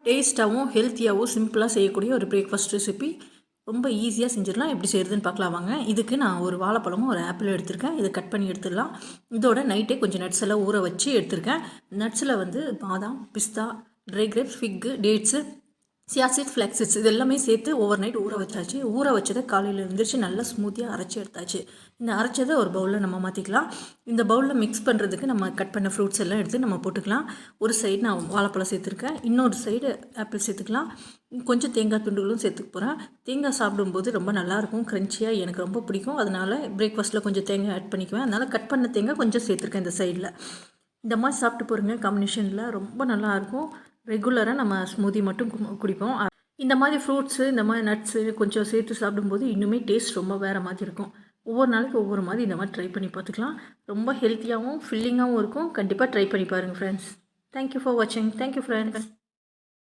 டேஸ்ட்டாகவும் ஹெல்த்தியாகவும் சிம்பிளாக செய்யக்கூடிய ஒரு பிரேக்ஃபாஸ்ட் ரெசிபி. ரொம்ப ஈஸியாக செஞ்சிடலாம். எப்படி செய்கிறதுன்னு பார்க்கலாம் வாங்க. இதுக்கு நான் ஒரு வாழைப்பழமும் ஒரு ஆப்பிளும் எடுத்திருக்கேன். இதை கட் பண்ணி எடுத்துடலாம். இதோட நைட்டே கொஞ்சம் நட்ஸ் எல்லாம் ஊற வச்சு எடுத்திருக்கேன். நட்ஸில் வந்து பாதாம், பிஸ்தா, ட்ரை கிரேப்ஸ், ஃபிக்கு, டேட்ஸு, சியாசீட், ஃப்ளாக்ஸீட்ஸ் இது எல்லாமே சேர்த்து ஓவர் நைட் ஊற வச்சாச்சு. ஊற வச்சதை காலையில் எழுந்திரிச்சு நல்லா ஸ்மூத்தியாக அரைச்சி எடுத்தாச்சு. இந்த அரைச்சதை ஒரு பவுலில் நம்ம மாற்றிக்கலாம். இந்த பவுலில் மிக்ஸ் பண்ணுறதுக்கு நம்ம கட் பண்ண ஃப்ரூட்ஸ் எல்லாம் எடுத்து நம்ம போட்டுக்கலாம். ஒரு சைடு நான் வாழைப்பழம் சேர்த்துருக்கேன், இன்னொரு சைடு ஆப்பிள் சேர்த்துக்கலாம். கொஞ்சம் தேங்காய் துண்டுகளும் சேர்த்துக்க போகிறேன். தேங்காய் சாப்பிடும்போது ரொம்ப நல்லாயிருக்கும், க்ரன்ச்சியாக எனக்கு ரொம்ப பிடிக்கும். அதனால் பிரேக்ஃபாஸ்ட்டில் கொஞ்சம் தேங்காய் ஆட் பண்ணிக்குவேன். அதனால் கட் பண்ண தேங்காய் கொஞ்சம் சேர்த்துருக்கேன் இந்த சைடில். இந்த மாதிரி சாப்பிட்டு போகிறேங்க, காம்பினேஷனில் ரொம்ப நல்லாயிருக்கும். ரெகுலராக நம்ம ஸ்மூதி மட்டும் குடிப்போம். இந்த மாதிரி ஃப்ரூட்ஸு, இந்த மாதிரி நட்ஸு கொஞ்சம் சேர்த்து சாப்பிடும்போது இன்னுமே டேஸ்ட் ரொம்ப வேறு மாதிரி இருக்கும். ஒவ்வொரு நாளைக்கு ஒவ்வொரு மாதிரி இந்த மாதிரி ட்ரை பண்ணி பார்த்துக்கலாம். ரொம்ப ஹெல்த்தியாகவும் ஃபில்லிங்காகவும் இருக்கும். கண்டிப்பாக ட்ரை பண்ணி பாருங்கள் ஃப்ரெண்ட்ஸ். தேங்க்யூ ஃபார் வாட்சிங். Thank you friends.